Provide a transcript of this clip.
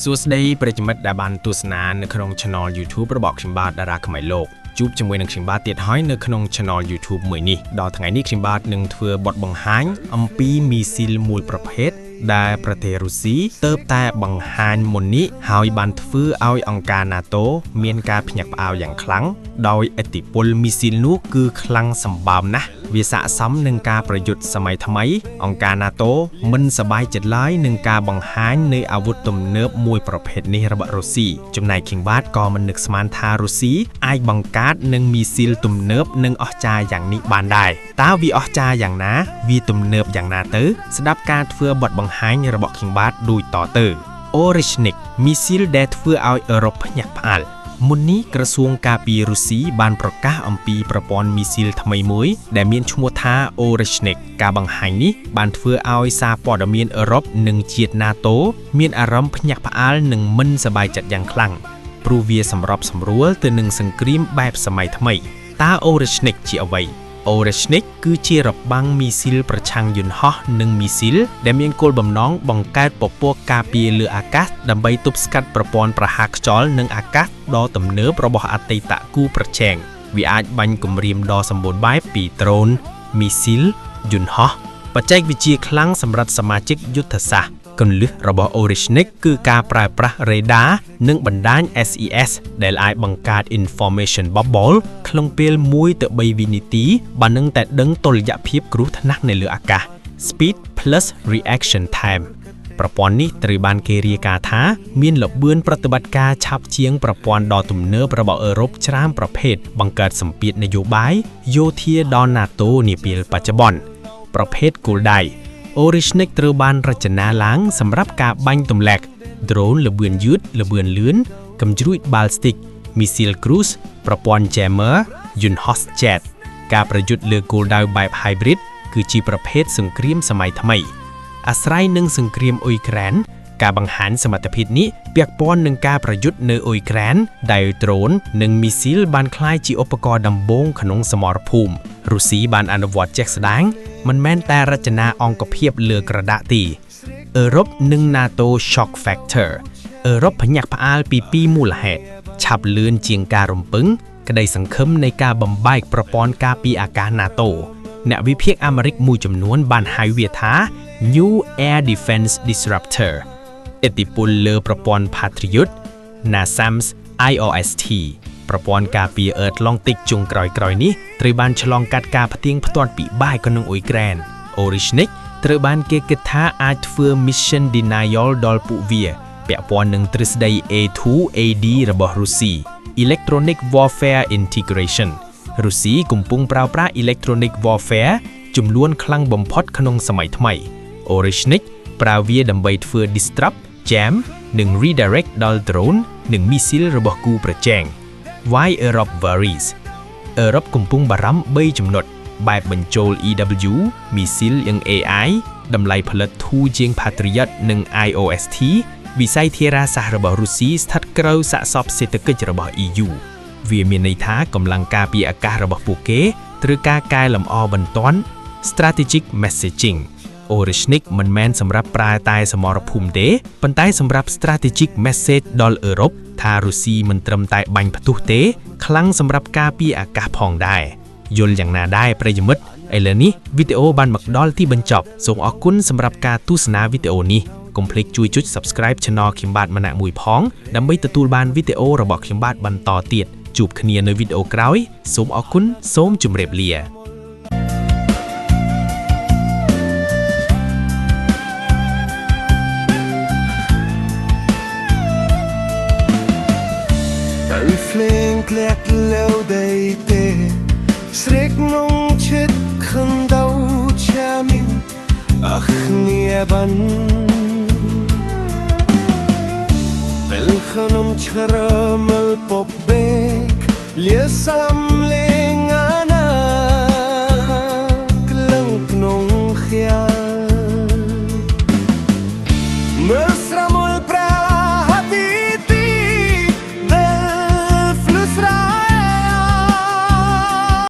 សួស្តីប្រិយមិត្តដែលបានទស្សនានៅក្នុង Channel YouTube របស់ខ្ញុំបាទតារាខ្មែរលោកជួបជាមួយនឹងខ្ញុំបាទទៀតហើយនៅក្នុង Channel YouTube មួយនេះដល់ថ្ងៃនេះខ្ញុំបាទនឹងធ្វើបទបង្ហាញអំពីមីស៊ីលមួយប្រភេទដែលប្រទេសរុស្ស៊ីទើបតែបង្ហាញមុននេះហើយបានធ្វើឲ្យអង្គការ NATO មានការភ្ញាក់ផ្អើលយ៉ាងខ្លាំងដោយឥទ្ធិពលមីស៊ីលនោះគឺខ្លាំងសម្បើមណាស់វាស័ក្តិសមនឹងការប្រយុទ្ធសម័យថ្មីអង្គការ NATO មិនសប្បាយចិត្តឡើយនឹងការបង្ហាញនៃអាវុធទំនើបមួយប្រភេទនេះរបស់រុស្ស៊ីចំណែក King Bad ក៏មិននឹកស្មានថារុស្ស៊ីអាចបង្កើតនឹងមីស៊ីលទំនើបនិងអស្ចារ្យយ៉ាងនេះបានដែរតើវាអស្ចារ្យយ៉ាងណាវាទំនើបយ៉ាងណាទៅស្ដាប់ការធ្វើបទបង្ហាញរបស់ King Bad ដូចតទៅ Oreshnik មីស៊ីលដែលធ្វើឲ្យអឺរ៉ុបភ្ញាក់ផ្អើលមុននេះក្រសួងការពាររុស្ស៊ីបានប្រកាសអំពីប្រព័ន្ធមីស៊ីលថ្មីមួយដែលមានឈ្មោះថា Oreshnik ការបង្ហាញនេះបានធ្វើឲ្យសារព័ត៌មានអឺរ៉ុបនិងជាតិ NATO មានអារម្មណ៍ភ្ញាក់ផ្អើលនិងមិនសប្បាយចិត្តយ៉ាងខ្លាំងព្រោះវាសម្របសម្រួលទៅនឹងសង្គ្រាមបែបសម័យថ្មីតើ Oreshnik ជាអ្វីOreshnik គឺជារបាំងមីស៊ីលប្រឆាំងយន្តហោះនិងមីស៊ីលដែលមានគោលបំណងបង្កើតពពកការពារលើអាកាសដើម្បីទប់ស្កាត់ប្រព័ន្ធប្រហារខ្យល់និងអាកាសដ៏ទំនើបរបស់អតីតគូប្រជែងវាអាចបាញ់គំរាមដ៏សម្បូរបែបពីដ្រូនមីស៊ីលយន្តហោះបច្ចេកវិទ្យាខ្លាំងសម្រាប់សមាជិកយុទ្ធសាស្ត្រគន្លឹះរបស់ Oreshnik គឺការប្រើប្រាស់រេដានិងបណ្ដាញ SES ដែលអាចបង្កើត information bubble ក្នុងពេល1ទៅ3វិនាទីបើនឹងតែដឹងតុល្យភាពគ្រោះថ្នាក់នៅលើអាកាស Speed plus reaction time ប្រព័ន្ធនេះត្រូវបានគេរាយការណ៍ថាមានល្បឿនប្រតិបត្តិការឆាប់ជាងប្រព័ន្ធដ៏ទំនើបរបស់អឺរ៉ុបច្រើនប្រភេទបង្កើតសម្ពាធនយោបាយយោធាដល់ NATO នាពេលបច្ចុប្បន្នប្រភេទគោលដៅOreshnik ត្រូវបានរចនាឡើងសម្រាប់ការបាញ់ទម្លាក់ drone ល្បឿនយឺតល្បឿនលឿនកំជ្រួច ballistic missile cruise ប្រព័ន្ធ jammer យន្តហោះ jet ការប្រយុទ្ធលើគោលដៅបែប hybrid គឺជាប្រភេទសង្គ្រាមសម័យថ្មីអាស្រ័យនឹងសង្គ្រាមអ៊ុយក្រែនការបង្ហាញសមត្ថភាពនេះពាក់ព័ន្ធនឹងការប្រយុទ្ធនៅអ៊ុយក្រែនដែល drone និង missile បានក្លាយជាឧបករណ៍ដំបូងក្នុងសមរភូមិរុស្ស៊ីបានអនុវត្តជាក់ស្ដែងមិនមែនតែរចនាអង្គភាពលើក្រដាសទេអឺរ៉ុបនិង NATO shock factor អឺរ៉ុបភ្ញាក់ផ្អើលពី2មូលហេតុឆាប់លឿនជាងការរំពឹងក្តីសង្ឃឹមនៃការបំបែកប្រព័ន្ធការពារអាកាស NATO អ្នកវិភាគអាមេរិកមួយចំនួនបានហៅវាថា New Air Defense Disruptor ឥទ្ធិពលលើប្រព័ន្ធ Patriot NASAMS IOST ប្រព័ន្ធការពារអឺត្លង់ទិកចុងក្រោយៗនេះត្រូវបានឆ្លងកាត់ការផ្ទៀងផ្ទាត់ពិបាកក្នុងអ៊ុយក្រែន Oreshnik ត្រូវបានគេគិតថាអាចធ្វើ mission denial ដល់ពួកវាពាក់ព័ន្ធនឹងទ្រឹស្ដី A2AD របស់រុស្ស៊ី Electronic Warfare Integration រុស្ស៊ីកំពុងប្រើប្រាស់ Electronic Warfare ចំនួនខ្លាំងបំផុតក្នុងសម័យថ្មី Oreshnik ប្រើវាដើម្បីធ្វើ disrupt jam និង redirect ដល់ drone និង missile របស់គូប្រជែងWhy Europe worries អឺរ៉ុបកំពុងបារម្ភ3ចំណុចបែបបញ្ចូល EW មីស៊ីលយ៉ាង AI តម្លៃផលិតធូរជាង Patriot និង IOST វិស័យធារាសាស្ត្ររបស់រុស្ស៊ីស្ថិតក្រោមសាកសពសេដ្ឋកិច្ចរបស់ EU វាមានន័យថាកម្លាំងការពារអាកាសរបស់ពួកគេត្រូវការកែលម្អបន្ទាន់ Strategic Messaging Oreshnik មិនមែនសម្រាប់ប្រើតែសមរភូមិទេប៉ុន្តែសម្រាប់ Strategic Message ដល់អឺរ៉ុបថារុស្ស៊ីមិនត្រឹមតែបាញ់ផ្ទុះទេខ្លាំងសម្រាប់ការពារអាកាសផងដែរយល់យ៉ាងណាដែរប្រិយមិត្តឥឡូវនេះវីដេអូបានមកដល់ទីបញ្ចប់សូមអរគុណសម្រាប់ការទស្សនាវីដេអូនេះកុំភ្លេចជួយចុច Subscribe Channel ខ្ញុំបាទម្នាក់មួយផងដើម្បីទទួលបានវីដេអូរបស់ខ្ញុំបាទបន្តទៀតជួបគ្នានៅវីដេអូក្រោយសូមអរគុណសូមជម្រាបលាFlink lẹt leo đầy tê Srek nông chết khăn đau cha mình Ach nia ban Bel khanam chara mal pop bek Lia sam le ngana